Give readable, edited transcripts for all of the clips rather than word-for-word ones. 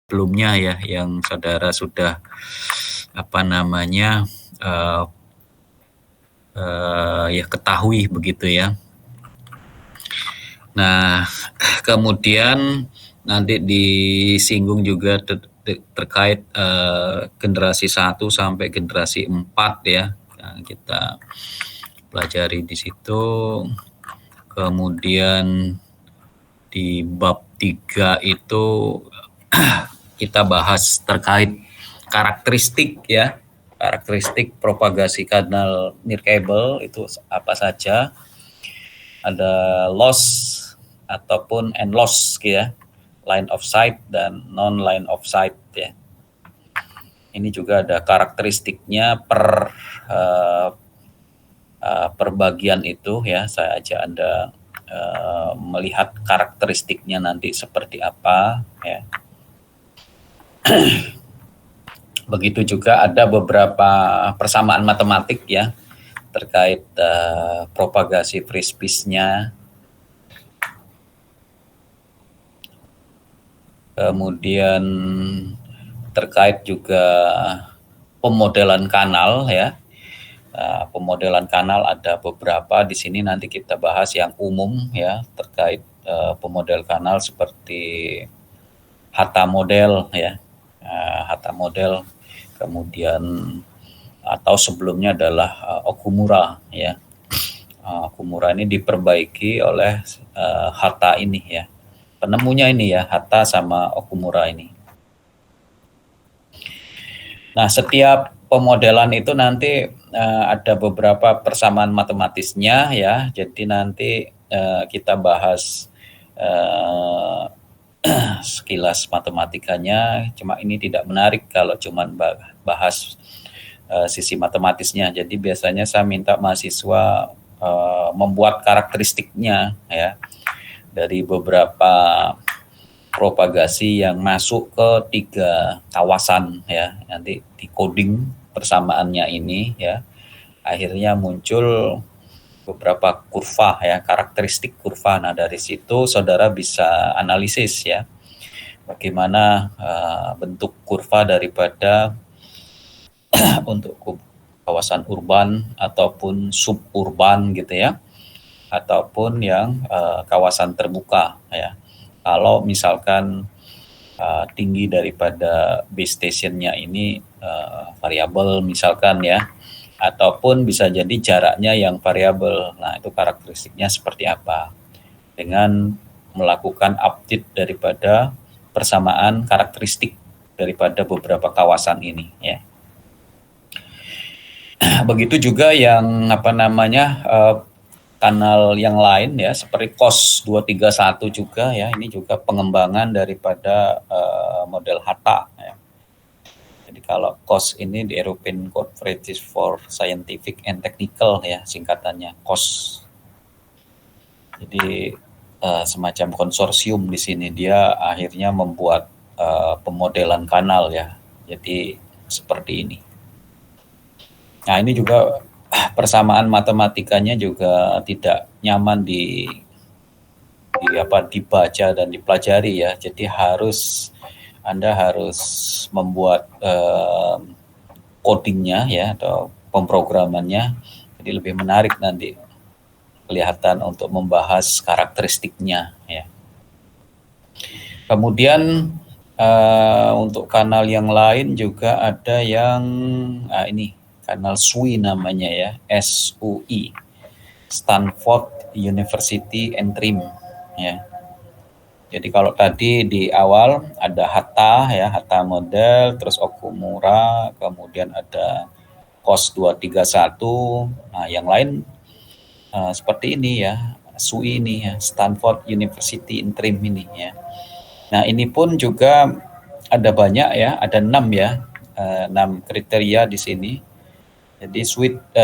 sebelumnya ya, yang saudara sudah ya ketahui begitu ya. Nah, kemudian nanti disinggung juga terkait generasi 1 sampai generasi 4 ya. Nah, kita pelajari di situ. Kemudian di bab 3 itu kita bahas terkait karakteristik ya. Karakteristik propagasi kanal nirkabel itu apa saja. Ada loss ataupun end loss ya. Line of sight dan non line of sight ya. Ini juga ada karakteristiknya per bagian itu ya. Saya ajak Anda melihat karakteristiknya nanti seperti apa ya. Begitu juga ada beberapa persamaan matematik ya terkait propagasi free space-nya. Kemudian terkait juga pemodelan kanal ya. Pemodelan kanal ada beberapa di sini, nanti kita bahas yang umum ya terkait pemodel kanal seperti Hatta model ya. Hatta model, kemudian atau sebelumnya adalah Okumura ya. Okumura ini diperbaiki oleh Hatta ini ya. Penemunya ini ya, Hatta sama Okumura ini. Nah, setiap pemodelan itu nanti ada beberapa persamaan matematisnya ya. Jadi nanti kita bahas sekilas matematikanya. Cuma ini tidak menarik kalau cuma bahas sisi matematisnya. Jadi biasanya saya minta mahasiswa membuat karakteristiknya ya dari beberapa propagasi yang masuk ke 3 kawasan ya. Nanti di coding persamaannya ini ya. Akhirnya muncul beberapa kurva ya, karakteristik kurva. Nah, dari situ saudara bisa analisis ya. Bagaimana bentuk kurva daripada untuk kawasan urban ataupun suburban gitu ya. Ataupun yang kawasan terbuka ya. Kalau misalkan tinggi daripada base stationnya ini variabel misalkan ya, ataupun bisa jadi jaraknya yang variabel. Nah, itu karakteristiknya seperti apa dengan melakukan update daripada persamaan karakteristik daripada beberapa kawasan ini ya. Begitu juga yang kanal yang lain ya, seperti COS 231 juga ya. Ini juga pengembangan daripada model Hatta ya. Jadi kalau COS ini di European Conference for Scientific and Technical ya, singkatannya COS. Jadi semacam konsorsium di sini, dia akhirnya membuat pemodelan kanal ya. Jadi seperti ini. Nah, ini juga persamaan matematikanya juga tidak nyaman dibaca dan dipelajari ya. Jadi Anda harus membuat codingnya ya atau pemrogramannya. Jadi lebih menarik nanti kelihatan untuk membahas karakteristiknya ya. Kemudian untuk kanal yang lain juga ada yang ini kanal SUI namanya ya, SUI, Stanford University Entrim ya. Jadi kalau tadi di awal ada Hatta ya, Hatta model, terus Okumura, kemudian ada COS 231. Nah, yang lain seperti ini ya, SUI ini ya, Stanford University Entrim ini ya. Nah, ini pun juga ada banyak ya, ada 6 ya, 6 kriteria di sini. Jadi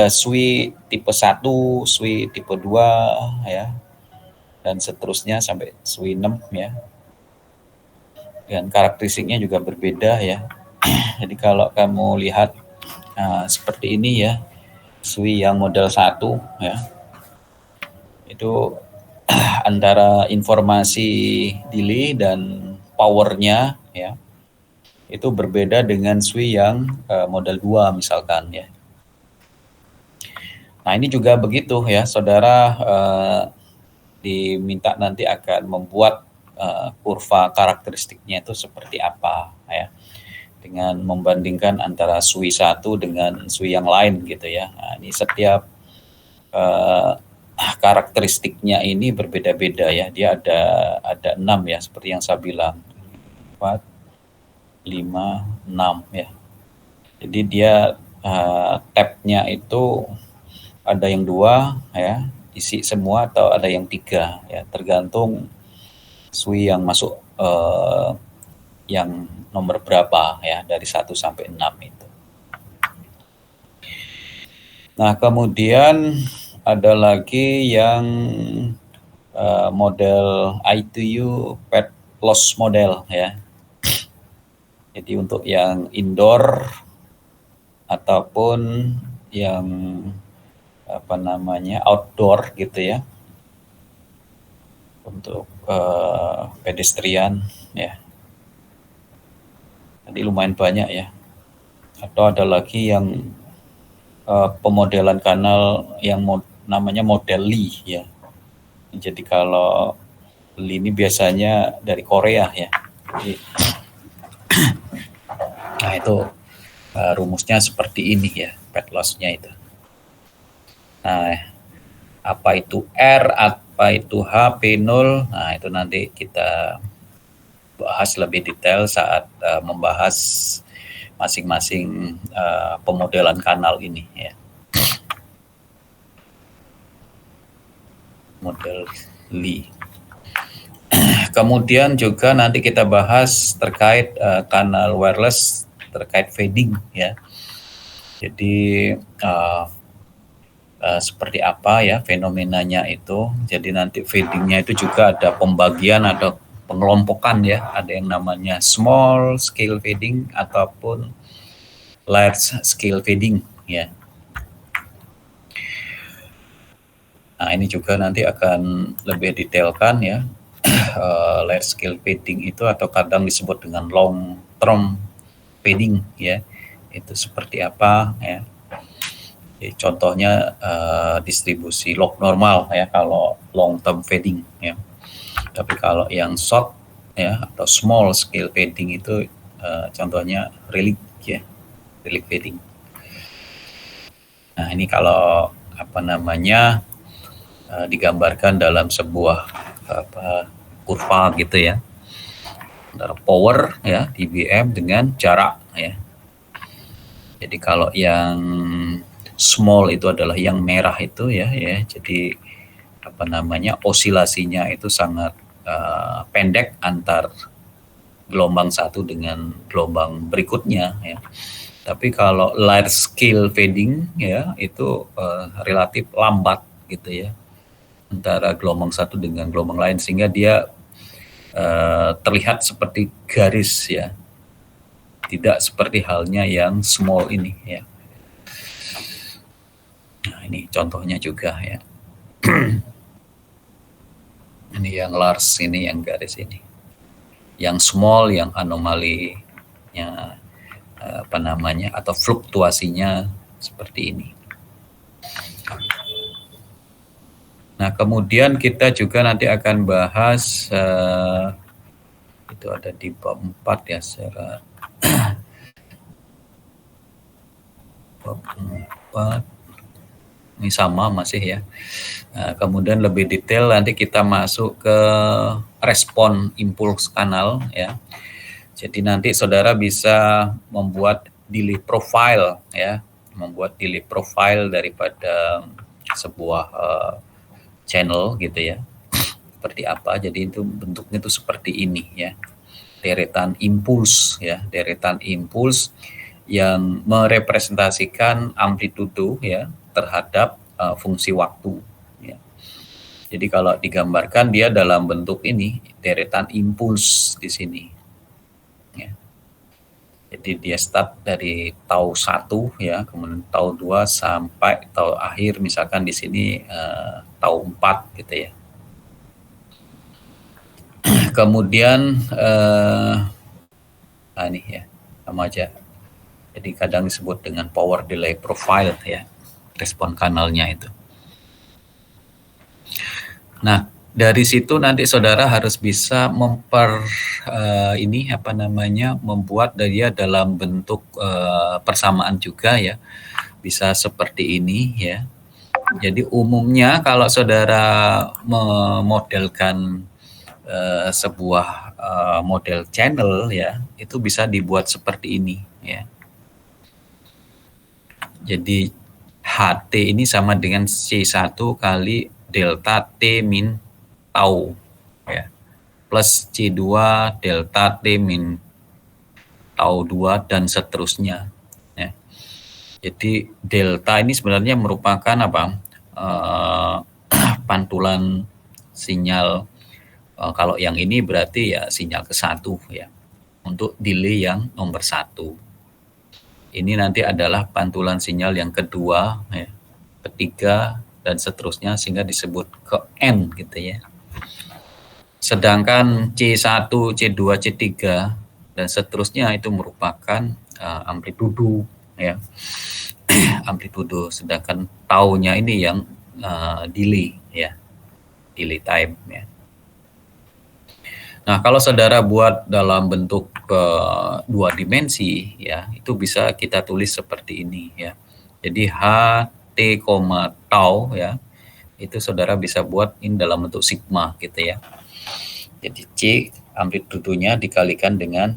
SUI tipe 1, SUI tipe 2 ya, dan seterusnya sampai SUI 6 ya. Dan karakteristiknya juga berbeda ya. Jadi kalau kamu lihat seperti ini ya, SUI yang model 1 ya, itu antara informasi delay dan powernya ya, itu berbeda dengan SWI yang model 2 misalkan ya. Nah ini juga begitu ya, saudara diminta nanti akan membuat kurva karakteristiknya itu seperti apa ya, dengan membandingkan antara SWI 1 dengan SWI yang lain gitu ya. Nah, ini setiap karakteristiknya ini berbeda-beda ya, dia ada 6 ya, seperti yang saya bilang, 4, 5, 6 ya. Jadi dia tabnya itu ada yang 2 ya, isi semua, atau ada yang 3 ya, tergantung SWI yang masuk yang nomor berapa ya, dari 1 sampai 6 itu. Nah, kemudian ada lagi yang model ITU pet loss model ya. Jadi untuk yang indoor ataupun yang outdoor gitu ya, untuk pedestrian ya. Jadi lumayan banyak ya. Atau ada lagi yang pemodelan kanal yang namanya model Lee ya. Jadi kalau Lee ini biasanya dari Korea ya. Jadi, nah itu rumusnya seperti ini ya, pet loss-nya itu. Nah, apa itu R, apa itu H, P0, nah itu nanti kita bahas lebih detail saat membahas masing-masing pemodelan kanal ini ya. Model Lee. Kemudian juga nanti kita bahas terkait kanal wireless terkait fading ya. Jadi seperti apa ya fenomenanya itu. Jadi nanti fadingnya itu juga ada pembagian, ada pengelompokan ya. Ada yang namanya small scale fading ataupun large scale fading ya. Nah ini juga nanti akan lebih detailkan ya. Large scale fading itu atau kadang disebut dengan long term fading ya. Itu seperti apa ya. Jadi contohnya distribusi log normal ya kalau long term fading ya. Tapi kalau yang short ya atau small scale fading itu contohnya relic ya, relic fading. Nah ini kalau digambarkan dalam sebuah kurva gitu ya, antara power ya dBm dengan jarak ya. Jadi kalau yang small itu adalah yang merah itu ya. Jadi osilasinya itu sangat pendek antar gelombang satu dengan gelombang berikutnya ya. Tapi kalau large scale fading ya itu relatif lambat gitu ya antara gelombang satu dengan gelombang lain, sehingga dia terlihat seperti garis ya, tidak seperti halnya yang small ini ya. Nah ini contohnya juga ya. Ini yang large, ini yang garis ini. Yang small, yang anomalinya atau fluktuasinya seperti ini. Nah kemudian kita juga nanti akan bahas itu ada di bab 4 ya, secara bab 4 ini sama masih ya. Nah, kemudian lebih detail nanti kita masuk ke respon impuls kanal ya. Jadi nanti saudara bisa membuat delay profile ya, membuat delay profile daripada sebuah channel gitu ya. Seperti apa? Jadi itu bentuknya itu seperti ini ya. Deretan impuls ya, deretan impuls yang merepresentasikan amplitudo ya terhadap fungsi waktu ya. Jadi kalau digambarkan dia dalam bentuk ini, deretan impuls di sini ya. Jadi dia start dari tau 1 ya, kemudian tau 2 sampai tau akhir, misalkan di sini tau 4 gitu ya. Kemudian ini ya. sama aja. Jadi kadang disebut dengan power delay profile ya, respon kanalnya itu. Nah, dari situ nanti saudara harus bisa membuat dia dalam bentuk persamaan juga ya, bisa seperti ini ya. Jadi umumnya kalau saudara memodelkan sebuah model channel ya, itu bisa dibuat seperti ini ya. Jadi HT ini sama dengan C1 kali delta T min tau ya, plus C2 delta T min tau 2 dan seterusnya ya. Jadi delta ini sebenarnya merupakan pantulan sinyal. Kalau yang ini berarti ya sinyal ke-1 ya, untuk delay yang nomor 1. Ini nanti adalah pantulan sinyal yang kedua, ya, ketiga, dan seterusnya, sehingga disebut ke N gitu ya. Sedangkan C1, C2, C3, dan seterusnya itu merupakan amplitudo ya. Amplitudo, sedangkan taunya ini yang delay ya, delay time ya. Nah, kalau saudara buat dalam bentuk 2 dimensi ya, itu bisa kita tulis seperti ini ya. Jadi H T, tau ya, itu saudara bisa buat ini dalam bentuk sigma gitu ya. Jadi C amplitudonya dikalikan dengan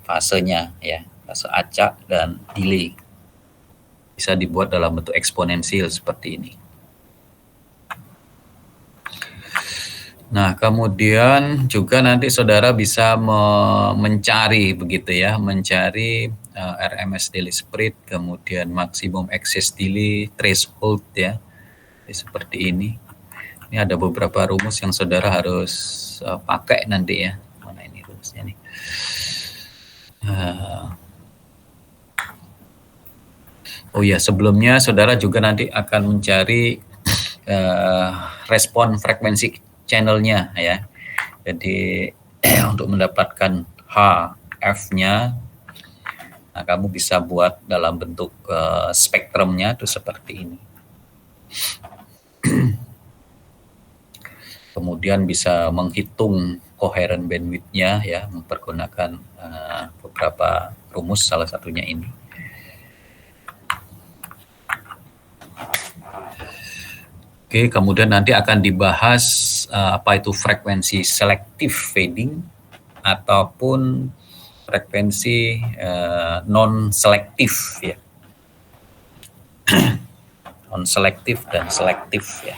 fasenya ya, fase acak dan delay. Bisa dibuat dalam bentuk eksponensial seperti ini. Nah, kemudian juga nanti saudara bisa mencari begitu ya, mencari RMS delay spread, kemudian maksimum excess delay, threshold ya, seperti ini. Ini ada beberapa rumus yang saudara harus pakai nanti ya. Mana ini rumusnya nih? Oh ya, sebelumnya saudara juga nanti akan mencari respon frekuensi channelnya ya. Jadi untuk mendapatkan HF-nya, nah, kamu bisa buat dalam bentuk spektrumnya itu seperti ini. Kemudian bisa menghitung coherent bandwidth-nya ya, mempergunakan beberapa rumus, salah satunya ini. Oke, kemudian nanti akan dibahas apa itu frekuensi selective fading ataupun frekuensi non-selektif ya. Non-selektif dan selektif ya.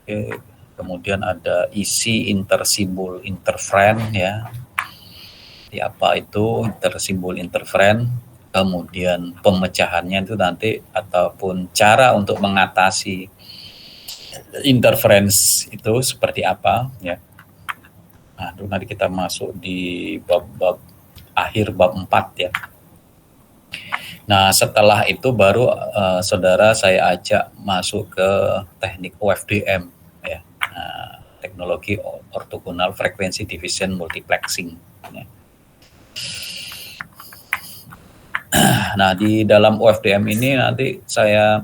Oke, kemudian ada isi intersimbol interference ya. Jadi apa itu intersimbol interference? Kemudian pemecahannya itu nanti ataupun cara untuk mengatasi interference itu seperti apa ya. Nah, nanti kita masuk di bab akhir bab 4 ya. Nah, setelah itu baru saudara saya ajak masuk ke teknik OFDM ya. Nah, teknologi orthogonal frequency division multiplexing ya. Nah, di dalam OFDM ini nanti saya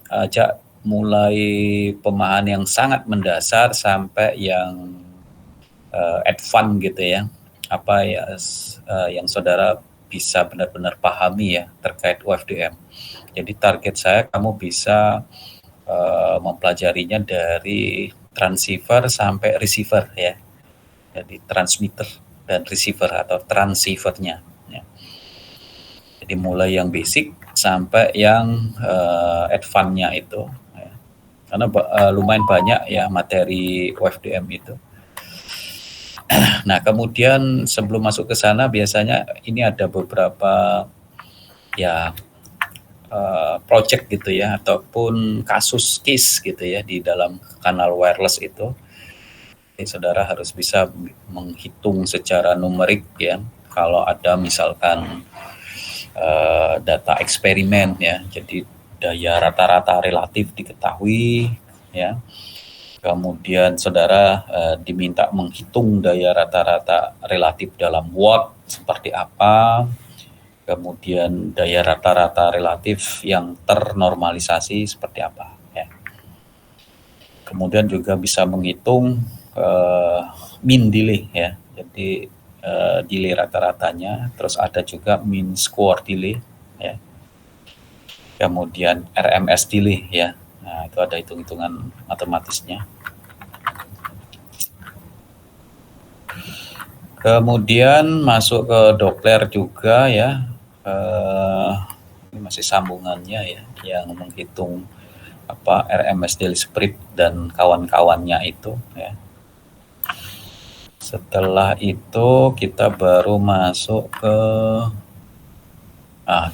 ajak mulai pemahaman yang sangat mendasar sampai yang advance gitu ya. Apa ya yang saudara bisa benar-benar pahami ya terkait OFDM. Jadi target saya kamu bisa mempelajarinya dari transceiver sampai receiver ya. Jadi transmitter dan receiver atau transceivernya. Jadi mulai yang basic sampai yang advance-nya itu ya. Karena lumayan banyak ya materi OFDM itu. Nah, kemudian sebelum masuk ke sana biasanya ini ada beberapa ya project gitu ya, ataupun kasus case gitu ya di dalam kanal wireless itu. Jadi saudara harus bisa menghitung secara numerik ya, kalau ada misalkan data eksperimen ya, jadi daya rata-rata relatif diketahui ya, Kemudian saudara diminta menghitung daya rata-rata relatif dalam watt seperti apa, kemudian daya rata-rata relatif yang ternormalisasi seperti apa. Ya. Kemudian juga bisa menghitung mean delay ya, jadi delay rata-ratanya, terus ada juga mean square delay ya, kemudian RMS delay ya. Nah, itu ada hitung-hitungan matematisnya. Kemudian masuk ke Doppler juga ya. Ini masih sambungannya ya, yang menghitung apa RMS daily spread dan kawan-kawannya itu ya. Setelah itu kita baru masuk ke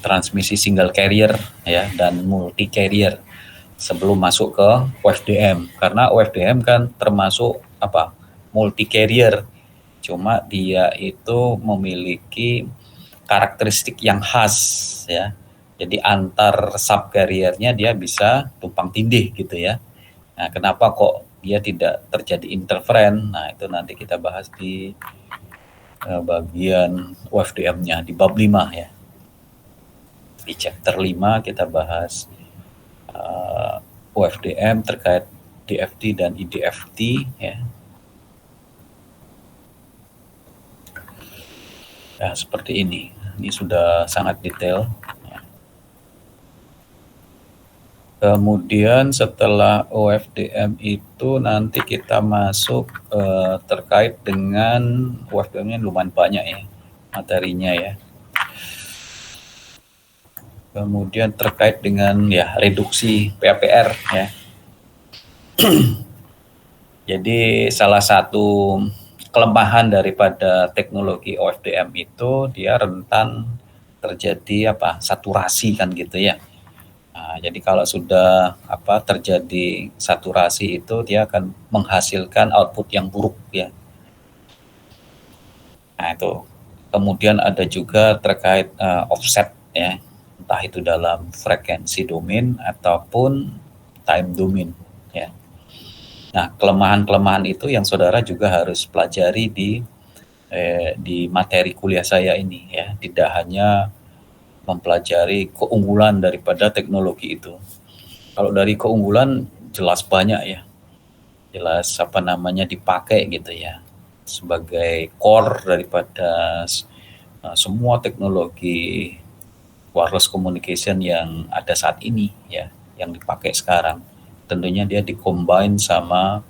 transmisi single carrier ya dan multi carrier sebelum masuk ke UFDM, karena UFDM kan termasuk apa multi carrier, cuma dia itu memiliki karakteristik yang khas ya, jadi antar subcarriernya dia bisa tumpang tindih gitu ya. Nah, kenapa kok dia tidak terjadi interferen? Nah, itu nanti kita bahas di bagian UFDM-nya di bab 5 ya. Di chapter 5 kita bahas UFDM terkait DFT dan IDFT ya. Nah, seperti ini. Ini sudah sangat detail. Ya. Kemudian setelah UFDM itu nanti kita masuk terkait dengan UFDM-nya lumayan banyak ya materinya ya. Kemudian terkait dengan ya reduksi PAPR ya. Jadi salah satu kelemahan daripada teknologi OFDM itu dia rentan terjadi saturasi kan gitu ya. Nah, jadi kalau sudah terjadi saturasi itu dia akan menghasilkan output yang buruk ya. Nah, itu. Kemudian ada juga terkait offset ya, entah itu dalam frekuensi domain ataupun time domain ya. Nah, kelemahan-kelemahan itu yang saudara juga harus pelajari di materi kuliah saya ini ya, tidak hanya mempelajari keunggulan daripada teknologi itu. Kalau dari keunggulan jelas banyak ya, jelas dipakai gitu ya sebagai core daripada semua teknologi wireless communication yang ada saat ini ya, yang dipakai sekarang. Tentunya dia dikombine sama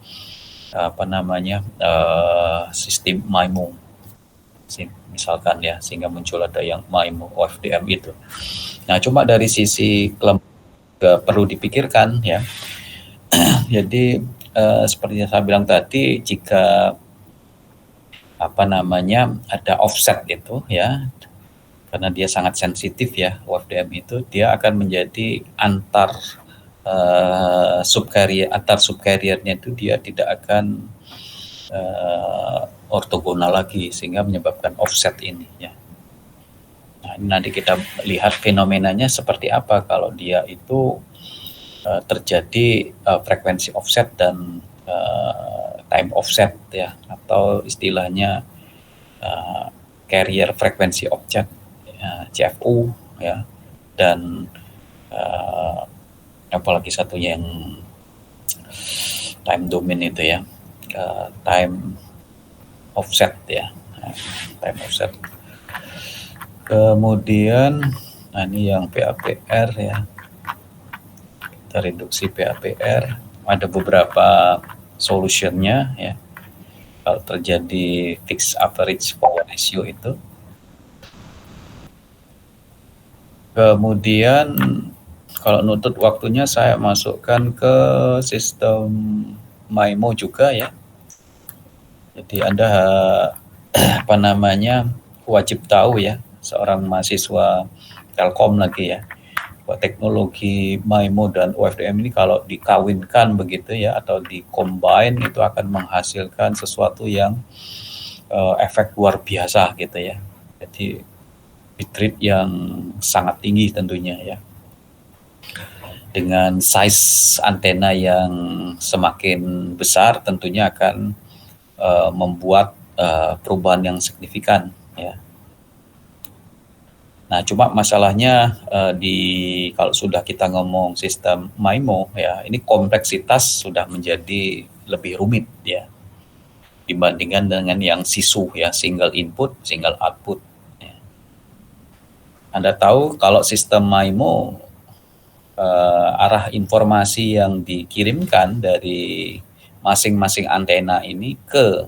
sistem MIMO misalkan ya, sehingga muncul ada yang MIMO OFDM itu. Nah, cuma dari sisi perlu dipikirkan ya. Jadi seperti yang saya bilang tadi, jika ada offset itu ya, karena dia sangat sensitif ya OFDM itu, dia akan menjadi antar subcarriernya itu dia tidak akan ortogonal lagi, sehingga menyebabkan offset ini ya. Nah, ini nanti kita lihat fenomenanya seperti apa kalau dia itu terjadi frekuensi offset dan time offset ya, atau istilahnya carrier frekuensi object CFO ya, dan apalagi satunya yang time domain itu ya, time offset ya, time offset. Kemudian ini yang PAPR ya, kita reduksi PAPR, ada beberapa solutionnya ya kalau terjadi fixed average power ratio itu. Kemudian kalau nutut waktunya saya masukkan ke sistem MIMO juga ya. Jadi Anda wajib tahu ya, seorang mahasiswa Telkom lagi ya, teknologi MIMO dan UFDM ini kalau dikawinkan begitu ya, atau dikombine, itu akan menghasilkan sesuatu yang efek luar biasa gitu ya. Jadi bitrate yang sangat tinggi tentunya ya. dengan size antena yang semakin besar tentunya akan membuat perubahan yang signifikan ya. Nah, cuma masalahnya kalau sudah kita ngomong sistem MIMO ya, ini kompleksitas sudah menjadi lebih rumit ya dibandingkan dengan yang SISU ya, single input, single output. Ya. Anda tahu kalau sistem MIMO arah informasi yang dikirimkan dari masing-masing antena ini ke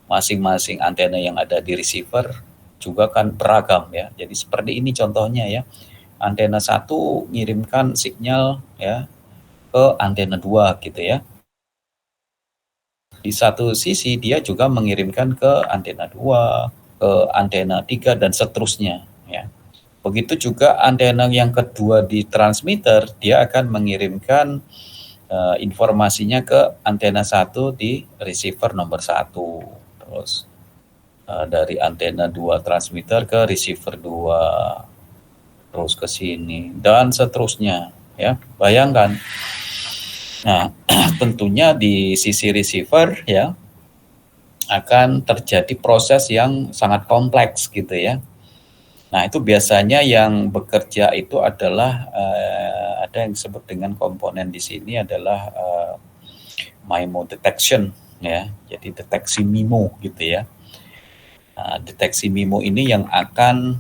masing-masing antena yang ada di receiver juga kan beragam ya. Jadi seperti ini contohnya ya. Antena 1 ngirimkan sinyal ya ke antena 2 gitu ya. Di satu sisi dia juga mengirimkan ke antena 2, ke antena 3 dan seterusnya ya. Begitu juga antena yang kedua di transmitter, dia akan mengirimkan informasinya ke antena 1 di receiver nomor 1. Terus dari antena 2 transmitter ke receiver 2, terus ke sini dan seterusnya ya. Bayangkan. Nah, tentunya di sisi receiver ya akan terjadi proses yang sangat kompleks gitu ya. Nah, itu biasanya yang bekerja itu adalah ada yang disebut dengan komponen di sini adalah MIMO detection ya. Jadi deteksi MIMO gitu ya. Nah, deteksi MIMO ini yang akan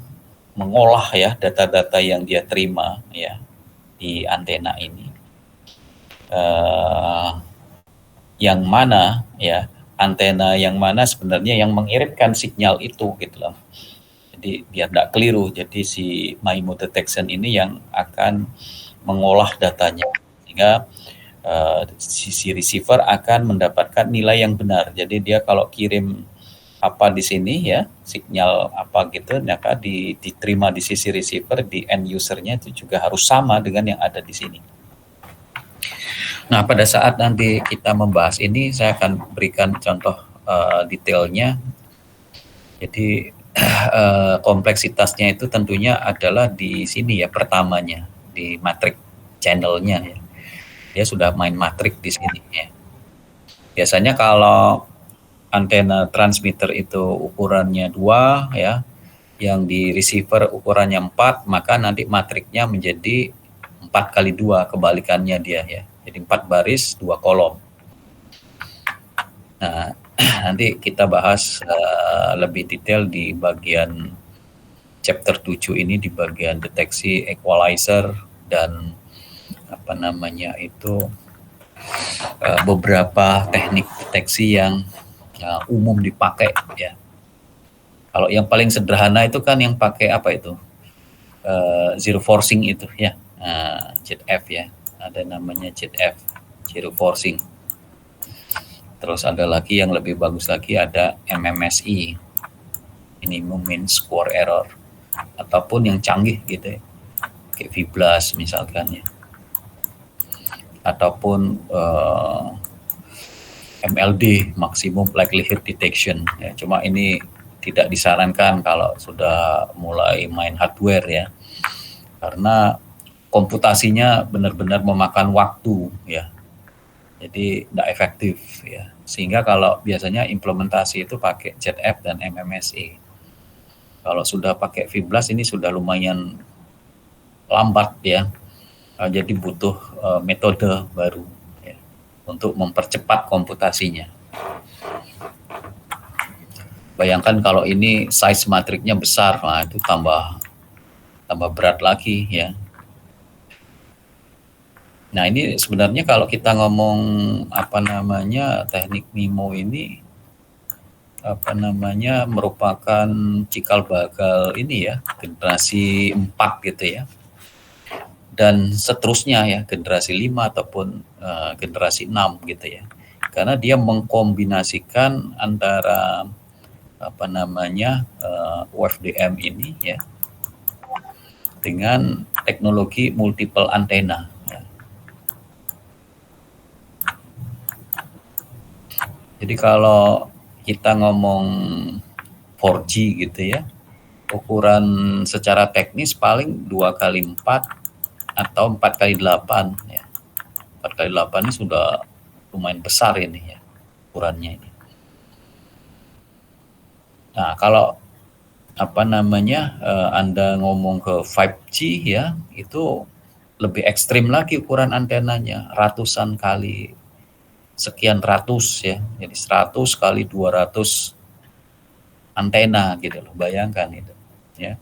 mengolah ya data-data yang dia terima ya di antena ini. Yang mana ya antena yang mana sebenarnya yang mengirimkan sinyal itu gitu loh. Jadi biar tidak keliru. Jadi si MIMO detection ini yang akan mengolah datanya sehingga si receiver akan mendapatkan nilai yang benar. Jadi dia kalau kirim apa di sini ya sinyal apa gitu, maka diterima di sisi receiver di end usernya itu juga harus sama dengan yang ada di sini. Nah, pada saat nanti kita membahas ini, saya akan berikan contoh detailnya. Jadi kompleksitasnya itu tentunya adalah di sini ya pertamanya di matriks channelnya ya. Dia sudah main matriks di sini ya. Biasanya kalau antena transmitter itu ukurannya 2 ya, yang di receiver ukurannya 4, maka nanti matriksnya menjadi 4 kali 2, kebalikannya dia ya. Jadi 4 baris, 2 kolom. Nah, nanti kita bahas lebih detail di bagian chapter 7 ini, di bagian deteksi equalizer dan apa namanya itu beberapa teknik deteksi yang umum dipakai ya. Kalau yang paling sederhana itu kan yang pakai apa itu? Zero forcing itu ya. ZF ya. Ada namanya ZF, zero forcing. Terus ada lagi yang lebih bagus lagi, ada MMSI, minimum mean square error, ataupun yang canggih gitu ya, kayak V-BLAS misalkan ya, ataupun MLD, maximum likelihood detection ya. Cuma ini tidak disarankan kalau sudah mulai main hardware ya, karena komputasinya benar-benar memakan waktu ya, jadi tidak efektif ya. Sehingga kalau biasanya implementasi itu pakai ZF dan MMSI. Kalau sudah pakai V-BLAS ini sudah lumayan lambat ya. Jadi butuh metode baru ya, untuk mempercepat komputasinya. Bayangkan kalau ini size matriknya besar, nah itu tambah berat lagi ya. Nah, ini sebenarnya kalau kita ngomong apa namanya teknik MIMO ini apa namanya merupakan cikal bakal ini ya, generasi 4 gitu ya. Dan seterusnya ya, generasi 5 ataupun generasi 6 gitu ya. Karena dia mengkombinasikan antara apa namanya UFDM ini ya dengan teknologi multiple antena. Jadi kalau kita ngomong 4G gitu ya, ukuran secara teknis paling 2 kali 4 atau 4 kali 8 ya. 4 kali 8 ini sudah lumayan besar ini ya ukurannya ini. Nah, kalau Anda ngomong ke 5G ya, itu lebih ekstrim lagi ukuran antenanya, ratusan kali sekian ratus ya. Jadi 100 kali 200 antena gitu loh, bayangkan itu ya.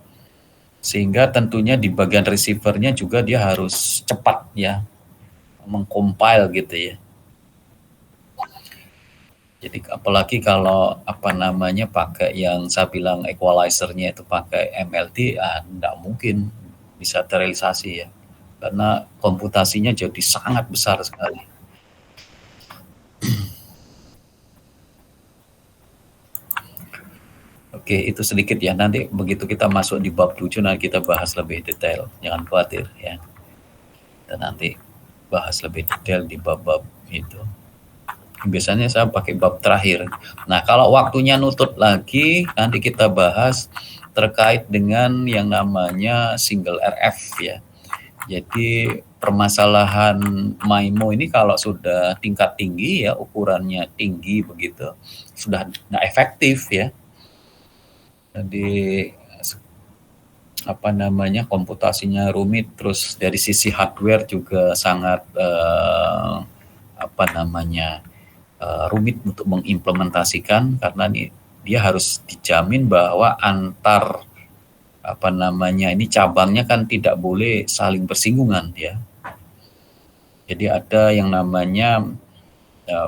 Sehingga tentunya di bagian receivernya juga dia harus cepat ya, mengcompile gitu ya. Jadi apalagi kalau pakai yang saya bilang equalizernya itu pakai MLT, enggak mungkin bisa terrealisasi ya. Karena komputasinya jadi sangat besar sekali. Oke, itu sedikit ya. Nanti begitu kita masuk di bab 7 nanti kita bahas lebih detail. Jangan khawatir ya. Kita nanti bahas lebih detail di bab-bab itu. Biasanya saya pakai bab terakhir. Nah, kalau waktunya nutut lagi, nanti kita bahas terkait dengan yang namanya single RF ya. Jadi permasalahan MIMO ini kalau sudah tingkat tinggi ya, ukurannya tinggi begitu, sudah nggak efektif ya. Jadi komputasinya rumit, terus dari sisi hardware juga sangat rumit untuk mengimplementasikan, karena dia harus dijamin bahwa antar ini cabangnya kan tidak boleh saling bersinggungan ya. Jadi ada yang namanya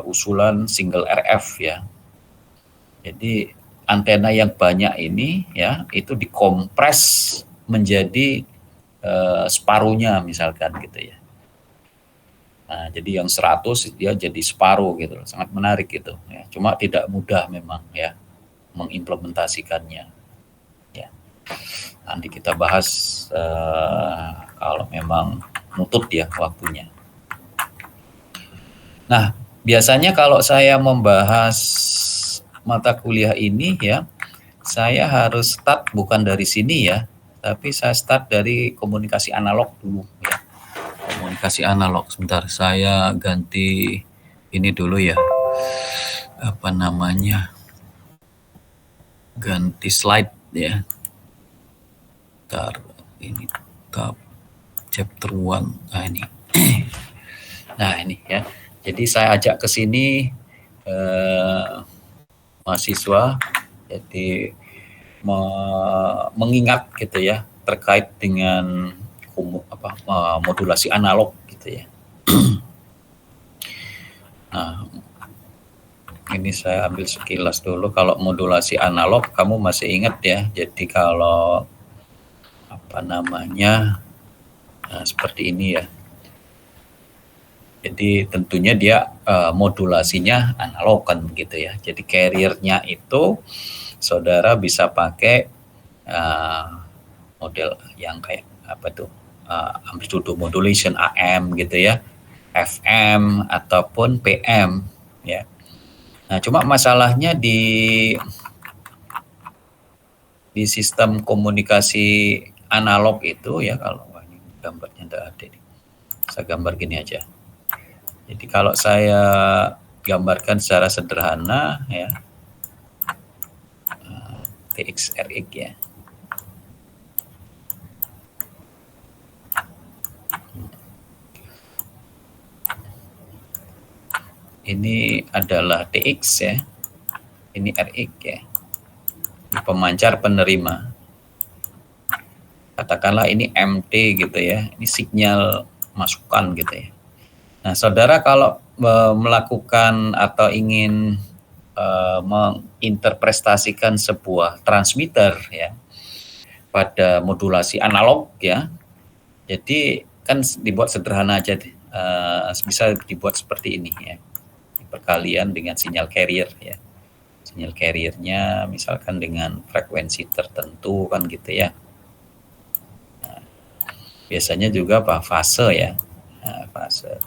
usulan single RF ya. Jadi antena yang banyak ini ya itu dikompres menjadi separuhnya misalkan gitu ya. Nah, jadi yang 100 dia jadi separuh gitu, sangat menarik gitu ya. Cuma tidak mudah memang ya mengimplementasikannya ya. Nanti kita bahas kalau memang nutut ya waktunya. Nah, biasanya kalau saya membahas mata kuliah ini ya, saya harus start bukan dari sini ya, tapi saya start dari komunikasi analog dulu ya. Komunikasi analog. Sebentar, saya ganti ini dulu ya. Ganti slide ya. Bentar, ini tab chapter 1. Nah, ini. Nah, ini ya. Jadi saya ajak ke sini mahasiswa, jadi mengingat gitu ya terkait dengan modulasi analog gitu ya. Nah, ini saya ambil sekilas dulu. Kalau modulasi analog kamu masih ingat ya. Jadi kalau seperti ini ya. Jadi tentunya dia modulasinya analog kan begitu ya. Jadi carrier-nya itu saudara bisa pakai model yang kayak amplitude modulation AM gitu ya, FM ataupun PM ya. Nah, cuma masalahnya di sistem komunikasi analog itu ya, kalau ini gambarnya tidak ada nih. Saya gambar gini aja. Jadi kalau saya gambarkan secara sederhana ya, TX-RX ya. Ini adalah TX ya, ini RX ya, ini pemancar penerima. Katakanlah ini MT gitu ya, ini sinyal masukan gitu ya. Nah, saudara kalau melakukan atau ingin menginterpretasikan sebuah transmitter ya pada modulasi analog ya, jadi kan dibuat sederhana aja, bisa dibuat seperti ini ya, perkalian dengan sinyal carrier ya. Sinyal carriernya misalkan dengan frekuensi tertentu kan gitu ya. Nah, biasanya juga fase ya, fase.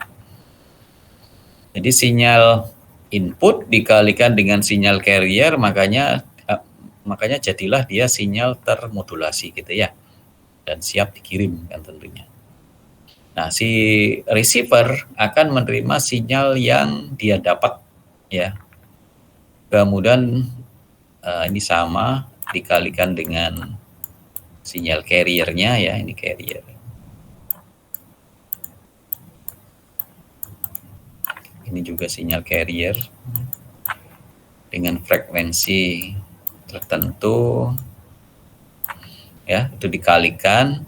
Jadi sinyal input dikalikan dengan sinyal carrier, makanya jadilah dia sinyal termodulasi gitu ya, dan siap dikirim kan tentunya. Nah, si receiver akan menerima sinyal yang dia dapat, ya. Kemudian ini sama dikalikan dengan sinyal carrier-nya, ya, ini carrier. Ini juga sinyal carrier dengan frekuensi tertentu, ya, itu dikalikan,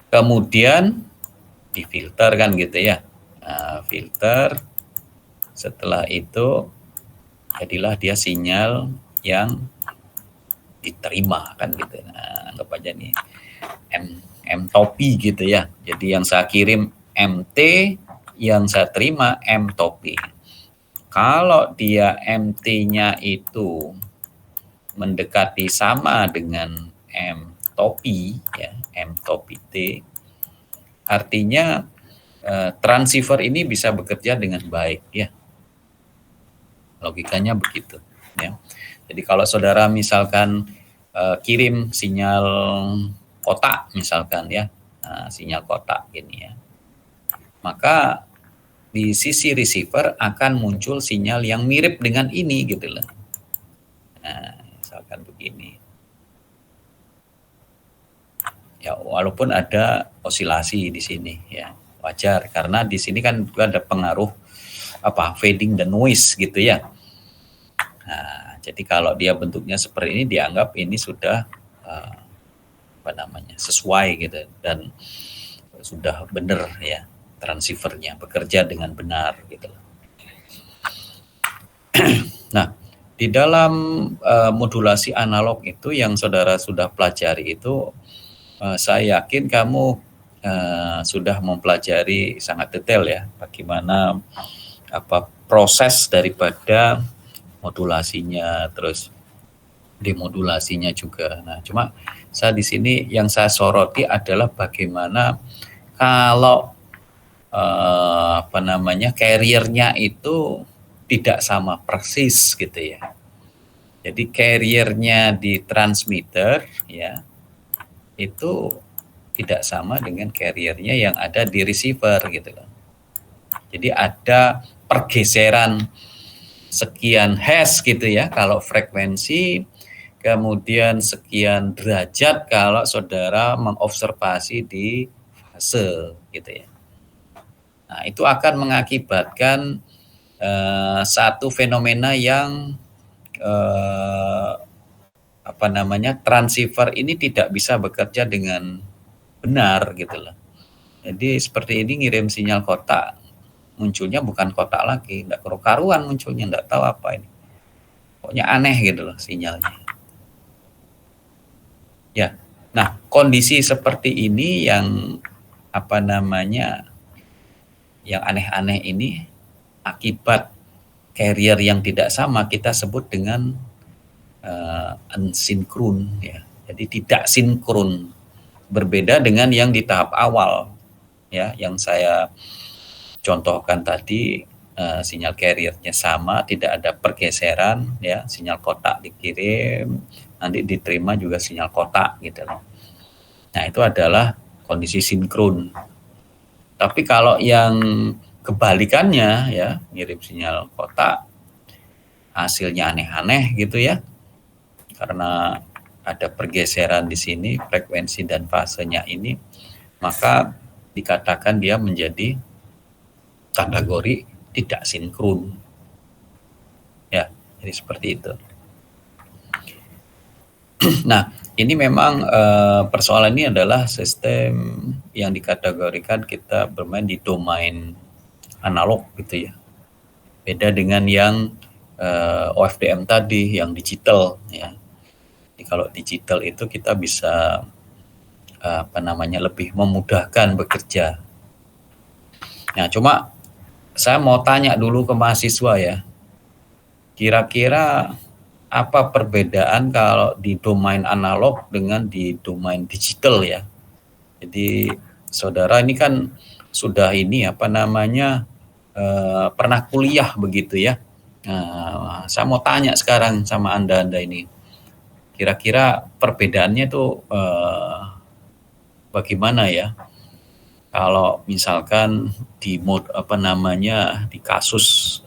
kemudian difilter kan gitu ya. Nah, filter, setelah itu jadilah dia sinyal yang diterima kan gitu. Nah, anggap aja nih M topi gitu ya. Jadi yang saya kirim MT, yang saya terima M topi. Kalau dia MT-nya itu mendekati sama dengan M topi, ya, M topi T, artinya transceiver ini bisa bekerja dengan baik, ya. Logikanya begitu, ya. Jadi kalau saudara misalkan kirim sinyal kotak misalkan, ya, sinyal kotak gini, ya, maka di sisi receiver akan muncul sinyal yang mirip dengan ini gitu loh. Nah, misalkan begini. Ya, walaupun ada osilasi di sini, ya, wajar karena di sini kan juga ada pengaruh fading dan noise gitu ya. Nah, jadi kalau dia bentuknya seperti ini dianggap ini sudah sesuai gitu dan sudah benar, ya, transceivernya bekerja dengan benar gitu. Nah, di dalam modulasi analog itu yang saudara sudah pelajari itu, saya yakin kamu sudah mempelajari sangat detail, ya, bagaimana proses daripada modulasinya, terus demodulasinya juga. Nah, cuma saya di sini yang saya soroti adalah bagaimana kalau carrier-nya itu tidak sama persis gitu ya. Jadi carrier-nya di transmitter, ya, itu tidak sama dengan carrier-nya yang ada di receiver gitu loh. Jadi ada pergeseran sekian hertz gitu ya kalau frekuensi, kemudian sekian derajat kalau saudara mengobservasi di fase gitu ya. Nah, itu akan mengakibatkan satu fenomena yang transceiver ini tidak bisa bekerja dengan benar gitu loh. Jadi seperti ini ngirim sinyal kotak, munculnya bukan kotak lagi, enggak karu-karuan munculnya, enggak tahu apa ini. Pokoknya aneh gitu loh sinyalnya. Ya. Nah, kondisi seperti ini yang yang aneh-aneh ini akibat carrier yang tidak sama kita sebut dengan unsinkron, ya. Jadi tidak sinkron. Berbeda dengan yang di tahap awal, ya, yang saya contohkan tadi, sinyal carrier-nya sama, tidak ada pergeseran, ya, sinyal kotak dikirim, nanti diterima juga sinyal kotak gitu loh. Nah, itu adalah kondisi sinkron. Tapi kalau yang kebalikannya, ya, ngirim sinyal kotak, hasilnya aneh-aneh gitu ya, karena ada pergeseran di sini, frekuensi dan fasenya ini, maka dikatakan dia menjadi kategori tidak sinkron. Ya, jadi seperti itu. Nah, ini memang persoalan ini adalah sistem yang dikategorikan kita bermain di domain analog gitu ya. Beda dengan yang OFDM tadi, yang digital, ya. Jadi kalau digital itu kita bisa lebih memudahkan bekerja. Nah, cuma saya mau tanya dulu ke mahasiswa ya, kira-kira apa perbedaan kalau di domain analog dengan di domain digital ya? Jadi saudara ini kan sudah pernah kuliah begitu ya. Nah, saya mau tanya sekarang sama Anda ini, kira-kira perbedaannya itu bagaimana ya? Kalau misalkan di mode apa namanya di kasus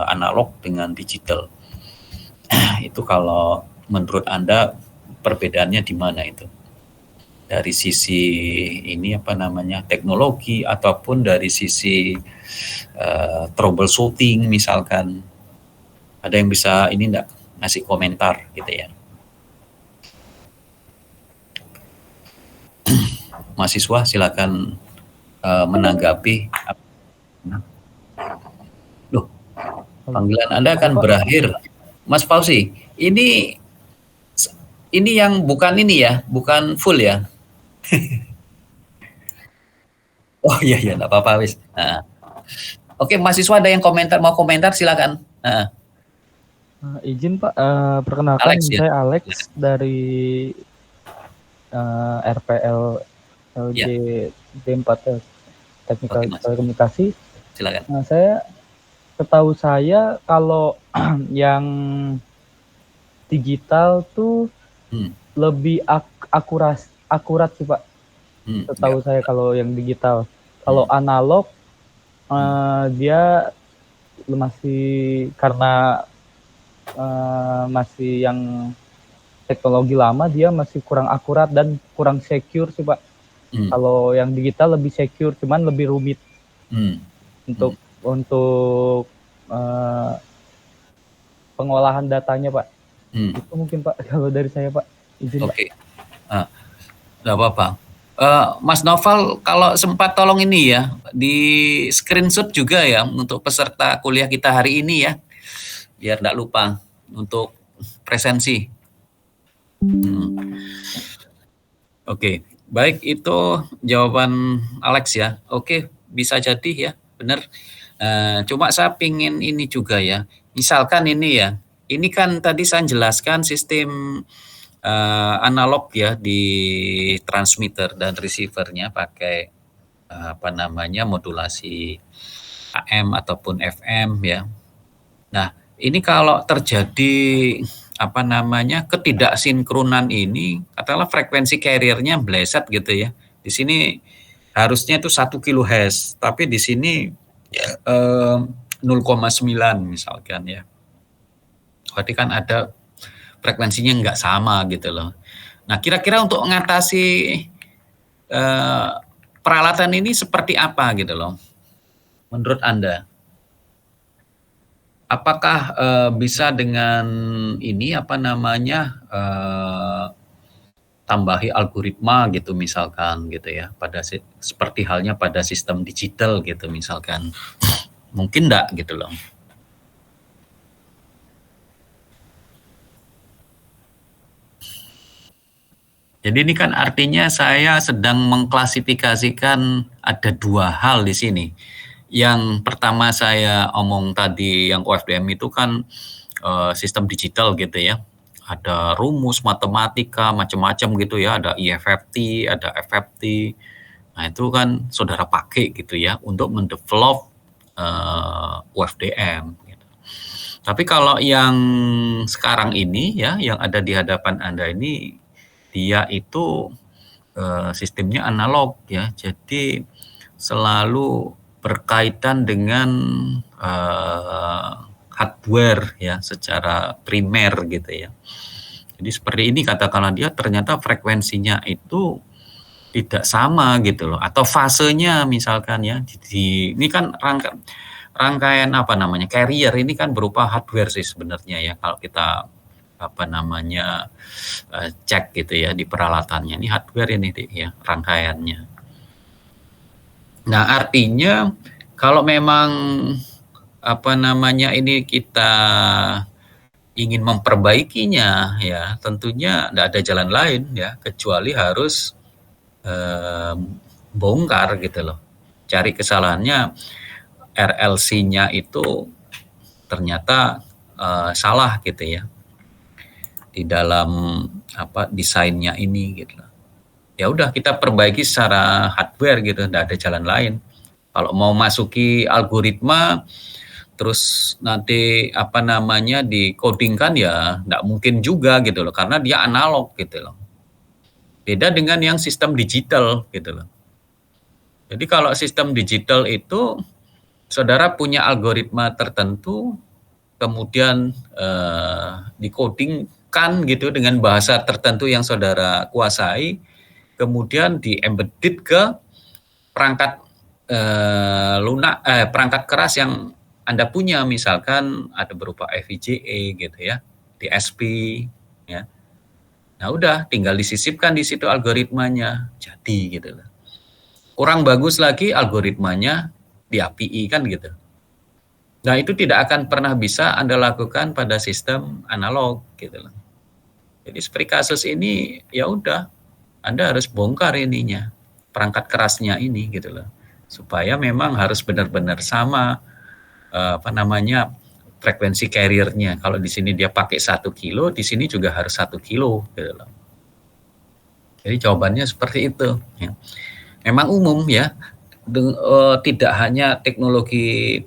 analog dengan digital, itu kalau menurut Anda perbedaannya di mana itu? Dari sisi ini apa namanya teknologi ataupun dari sisi troubleshooting misalkan, ada yang bisa ini enggak ngasih komentar gitu ya? Mahasiswa silakan menanggapi. Loh, panggilan Anda akan berakhir. Mas Fauzi, ini yang bukan ini ya, bukan full ya? Oh iya iya, nggak apa-apa wis. Nah. Oke, mahasiswa ada yang mau komentar silakan. Nah. Izin Pak, perkenalkan Alex ya. saya Alex dari RPL LJ Ya. D4 Teknikal Oke, Mas. Telekomunikasi. Silakan. Setahu saya kalau yang digital tuh lebih akurat sih Pak. Setahu saya kalau yang digital. Kalau analog dia masih karena masih yang teknologi lama, dia masih kurang akurat dan kurang secure sih Pak. Kalau yang digital lebih secure, cuman lebih rumit untuk pengolahan datanya Pak. Itu mungkin Pak kalau dari saya Pak. Izin Pak. Oke. Nggak apa-apa. Mas Noval, kalau sempat tolong ini ya, di screenshot juga ya untuk peserta kuliah kita hari ini ya, biar nggak lupa untuk presensi. Oke, baik itu jawaban Alex ya. Oke, bisa jadi ya, benar. Cuma saya pingin ini juga ya, misalkan ini ya, ini kan tadi saya jelaskan sistem analog ya di transmitter dan receivernya pakai apa namanya modulasi AM ataupun FM ya. Nah, ini kalau terjadi apa namanya ketidaksinkronan ini, katakanlah frekuensi carrier-nya meleset gitu ya. Di sini harusnya itu 1 kHz, tapi di sini 0,9 misalkan ya. Berarti kan ada frekuensinya nggak sama gitu loh. Nah, kira-kira untuk mengatasi peralatan ini seperti apa gitu loh, menurut Anda? Apakah bisa dengan ini apa namanya tambahi algoritma gitu misalkan gitu ya, pada seperti halnya pada sistem digital gitu misalkan, mungkin enggak gitu loh. Jadi ini kan artinya saya sedang mengklasifikasikan ada dua hal di sini. Yang pertama saya omong tadi yang OFDM itu kan sistem digital gitu ya. Ada rumus matematika macam-macam gitu ya, ada IFFT, ada FFT. Nah, itu kan saudara pakai gitu ya untuk mendevelop UFDM gitu. Tapi kalau yang sekarang ini ya, yang ada di hadapan Anda ini, dia itu sistemnya analog ya. Jadi selalu berkaitan dengan hardware ya secara primer gitu ya. Jadi seperti ini katakanlah dia ternyata frekuensinya itu tidak sama gitu loh, atau fasenya misalkan ya. Ini kan rangkaian apa namanya carrier ini kan berupa hardware sih sebenarnya ya kalau kita apa namanya cek gitu ya di peralatannya, ini hardware ini ya rangkaiannya. Nah artinya kalau memang apa namanya ini kita ingin memperbaikinya ya tentunya tidak ada jalan lain ya kecuali harus bongkar gitu loh, cari kesalahannya RLC-nya itu ternyata salah gitu ya di dalam apa desainnya ini gitu. Ya udah kita perbaiki secara hardware gitu, tidak ada jalan lain. Kalau mau masuki algoritma terus nanti apa namanya dikodingkan ya tidak mungkin juga gitu loh karena dia analog gitu loh. Beda dengan yang sistem digital gitu loh. Jadi kalau sistem digital itu saudara punya algoritma tertentu, kemudian dikodingkan gitu dengan bahasa tertentu yang saudara kuasai, kemudian di-embedded ke perangkat perangkat keras yang Anda punya, misalkan ada berupa FPGA gitu ya, DSP ya. Nah udah tinggal disisipkan di situ algoritmanya, jadi gitu loh. Kurang bagus lagi algoritmanya di API kan gitu. Nah itu tidak akan pernah bisa Anda lakukan pada sistem analog gitu loh. Jadi seperti kasus ini ya udah Anda harus bongkar ininya, perangkat kerasnya ini gitu loh. Supaya memang harus benar-benar sama frekuensi carrier-nya. Kalau di sini dia pakai 1 kilo, di sini juga harus 1 kilo gitu loh. Jadi jawabannya seperti itu ya. Memang umum ya, tidak hanya teknologi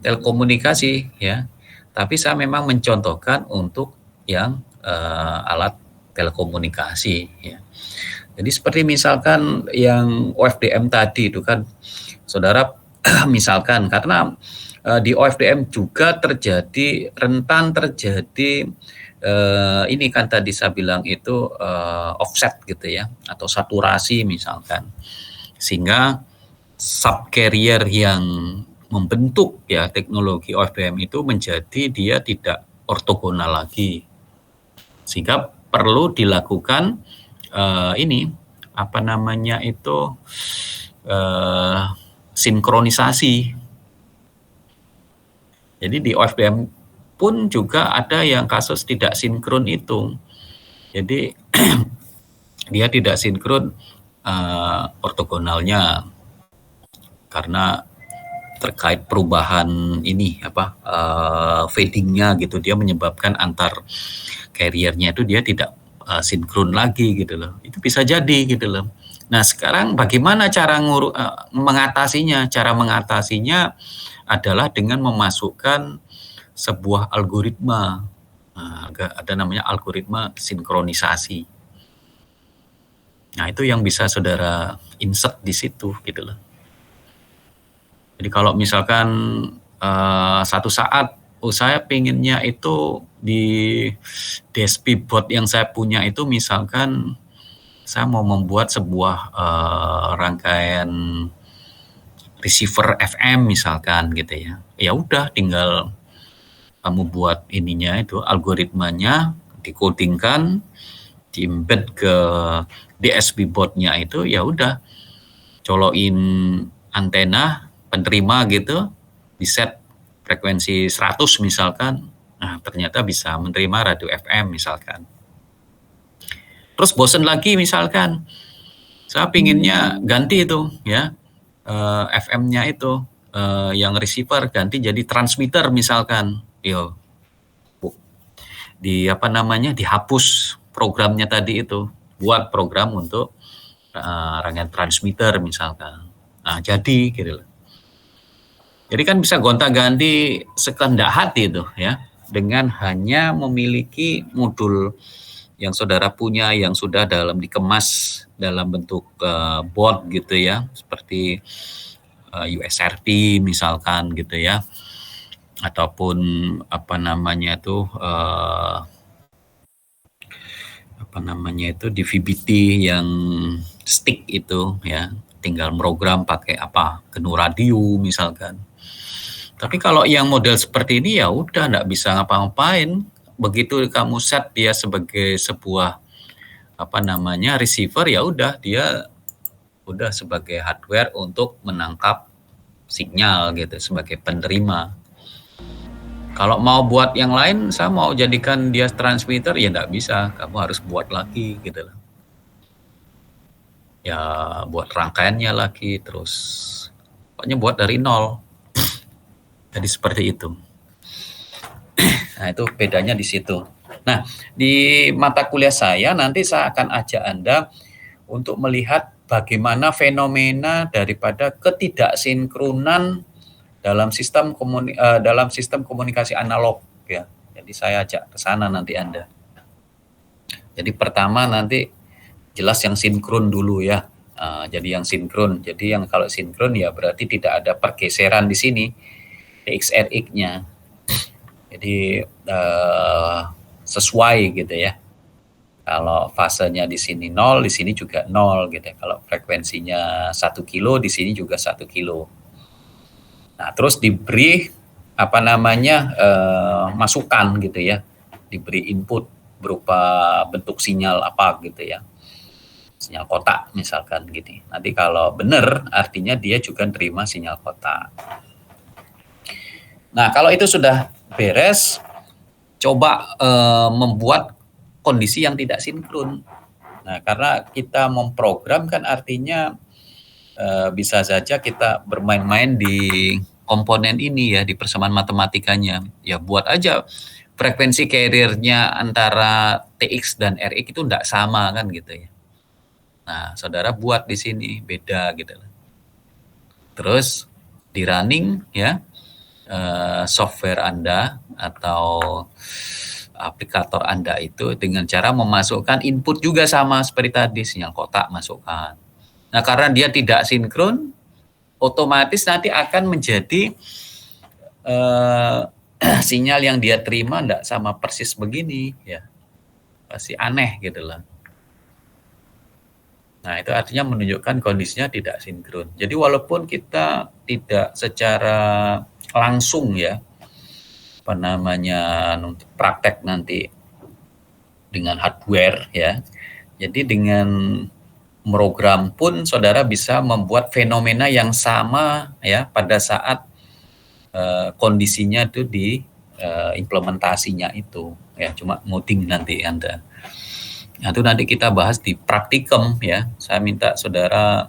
telekomunikasi ya, tapi saya memang mencontohkan untuk yang alat telekomunikasi ya. Jadi seperti misalkan yang OFDM tadi itu kan, saudara misalkan karena di OFDM juga rentan terjadi ini kan tadi saya bilang itu offset gitu ya, atau saturasi misalkan, sehingga subcarrier yang membentuk ya teknologi OFDM itu menjadi dia tidak ortogonal lagi, sehingga perlu dilakukan sinkronisasi. Jadi di OFDM pun juga ada yang kasus tidak sinkron itu. Jadi dia tidak sinkron ortogonalnya karena terkait perubahan fadingnya gitu, dia menyebabkan antar carriernya itu dia tidak sinkron lagi gitu loh. Itu bisa jadi gitu loh. Nah sekarang bagaimana cara mengatasinya? Cara mengatasinya adalah dengan memasukkan sebuah algoritma, ada namanya algoritma sinkronisasi. Nah itu yang bisa saudara insert di situ gitu loh. Jadi kalau misalkan satu saat saya pinginnya itu di DSP board yang saya punya itu, misalkan saya mau membuat sebuah rangkaian receiver FM misalkan gitu ya. Ya udah tinggal kamu buat ininya itu, algoritmanya dikodingkan, di-embed ke DSP board-nya itu, ya udah colokin antena penerima gitu, di set frekuensi 100 misalkan, nah ternyata bisa menerima radio FM misalkan. Terus bosen lagi misalkan, saya pinginnya ganti itu ya, FM-nya itu, yang receiver ganti jadi transmitter misalkan, dihapus programnya tadi itu, buat program untuk rangkaian transmitter misalkan. Nah jadi gitu loh. Jadi kan bisa gonta-ganti sekehendak hati itu ya, dengan hanya memiliki modul yang saudara punya yang sudah dikemas dalam bentuk board gitu ya, seperti USRP misalkan gitu ya, ataupun DVB-T yang stick itu ya, tinggal program pakai GNU radio misalkan. Tapi kalau yang model seperti ini ya udah nggak bisa ngapa-ngapain. Begitu kamu set dia sebagai sebuah receiver, ya udah dia udah sebagai hardware untuk menangkap sinyal gitu sebagai penerima. Kalau mau buat yang lain, saya mau jadikan dia transmitter, ya nggak bisa, kamu harus buat lagi gitu loh. Ya buat rangkaiannya lagi, terus pokoknya buat dari nol. Jadi seperti itu. Nah itu bedanya di situ. Nah di mata kuliah saya nanti saya akan ajak Anda untuk melihat bagaimana fenomena daripada ketidaksinkronan dalam sistem komunikasi analog ya. Jadi saya ajak ke sana nanti Anda. Jadi pertama nanti jelas yang sinkron dulu ya. Jadi yang sinkron. Jadi yang kalau sinkron ya berarti tidak ada pergeseran di sini TX-RX-nya. Jadi sesuai gitu ya. Kalau fasenya di sini 0, di sini juga 0 gitu ya. Kalau frekuensinya 1 kilo, di sini juga 1 kilo. Nah, terus diberi masukan gitu ya. Diberi input berupa bentuk sinyal apa gitu ya. Sinyal kotak misalkan gitu. Nanti kalau benar artinya dia juga terima sinyal kotak. Nah, kalau itu sudah beres, coba membuat kondisi yang tidak sinkron. Nah, karena kita memprogram kan artinya bisa saja kita bermain-main di komponen ini ya, di persamaan matematikanya. Ya buat aja frekuensi carrier-nya antara TX dan RX itu tidak sama kan gitu ya. Nah, saudara buat di sini beda gitu. Terus di running ya software Anda atau aplikator Anda itu dengan cara memasukkan input juga sama seperti tadi, sinyal kotak masukkan. Nah, karena dia tidak sinkron, otomatis nanti akan menjadi sinyal yang dia terima tidak sama persis begini ya, pasti aneh gitu lah. Nah, itu artinya menunjukkan kondisinya tidak sinkron. Jadi walaupun kita tidak secara langsung ya, untuk praktek nanti dengan hardware ya. Jadi dengan program pun saudara bisa membuat fenomena yang sama ya pada saat kondisinya itu di implementasinya itu ya, cuma ngoding nanti Anda. Nah, itu nanti kita bahas di praktikum ya. Saya minta saudara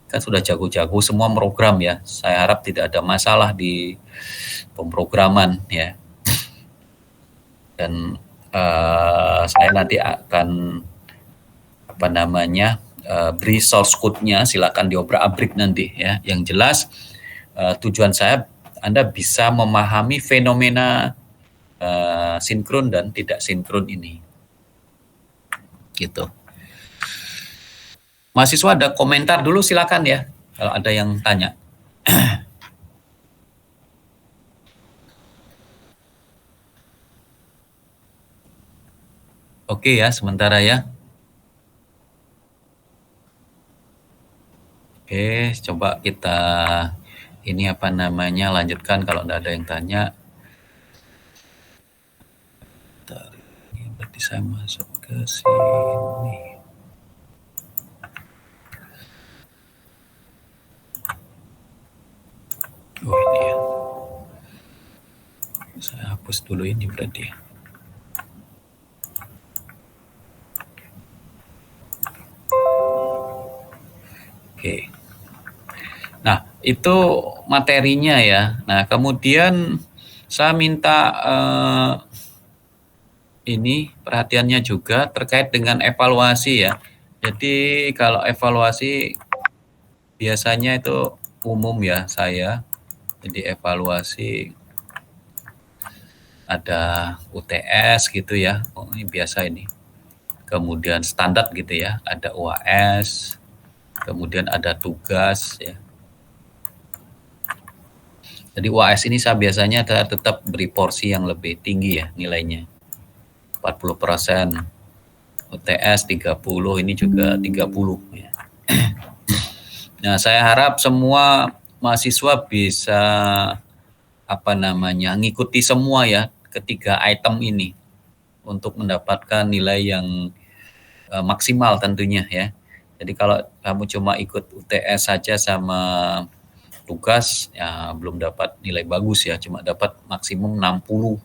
kan sudah jago-jago semua program ya. Saya harap tidak ada masalah di pemrograman ya. Dan saya nanti akan beri source code-nya, silakan diobrak-abrik nanti ya. Yang jelas tujuan saya Anda bisa memahami fenomena sinkron dan tidak sinkron ini. Gitu. Mahasiswa ada komentar dulu silakan ya, kalau ada yang tanya. Oke ya, sementara ya. Oke, coba kita lanjutkan kalau tidak ada yang tanya. Berarti saya masuk ke sini. Oh ini ya. Saya hapus dulu ini berarti. Oke. Nah, itu materinya ya. Nah, kemudian saya minta ini perhatiannya juga terkait dengan evaluasi ya. Jadi kalau evaluasi biasanya itu umum ya saya. Jadi evaluasi ada UTS gitu ya. Oh, ini biasa ini. Kemudian standar gitu ya, ada UAS, kemudian ada tugas ya. Jadi UAS ini saya biasanya tetap beri porsi yang lebih tinggi ya nilainya. 40%. UTS 30, ini juga 30 ya. Nah, saya harap semua mahasiswa bisa ngikuti semua ya ketiga item ini untuk mendapatkan nilai yang maksimal tentunya ya. Jadi kalau kamu cuma ikut UTS saja sama tugas ya belum dapat nilai bagus ya, cuma dapat maksimum 60.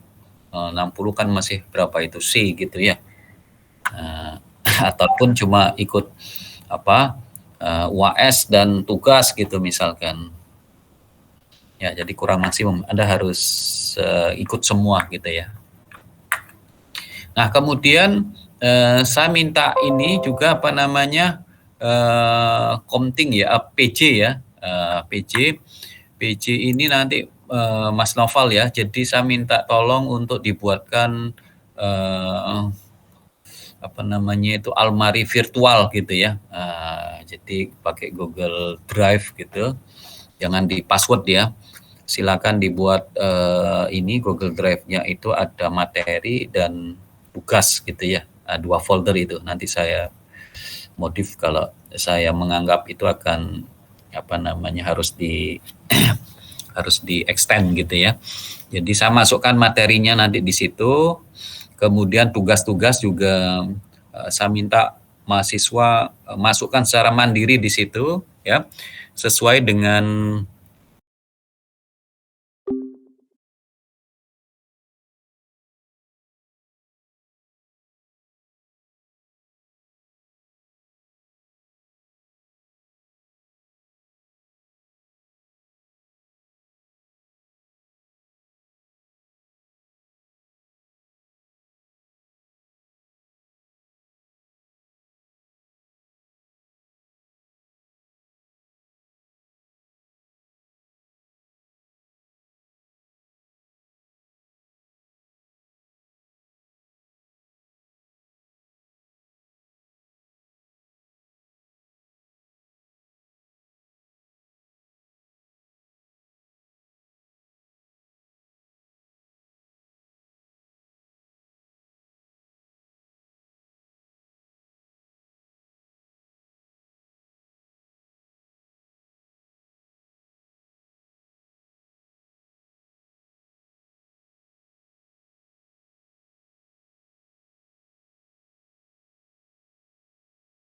60 kan masih berapa itu C gitu ya. Ataupun cuma ikut UAS dan tugas gitu misalkan. Ya, jadi kurang maksimum. Anda harus ikut semua gitu ya. Nah, kemudian saya minta ini juga komting ya, PJ ya. PJ ini nanti Mas Noval ya. Jadi saya minta tolong untuk dibuatkan almari virtual gitu ya. Jadi pakai Google Drive gitu, jangan di password ya. Silakan dibuat ini Google Drive-nya itu ada materi dan tugas gitu ya, 2 folder itu. Nanti saya modif kalau saya menganggap itu akan harus di extend gitu ya. Jadi saya masukkan materinya nanti di situ. Kemudian tugas-tugas juga saya minta mahasiswa masukkan secara mandiri di situ ya, sesuai dengan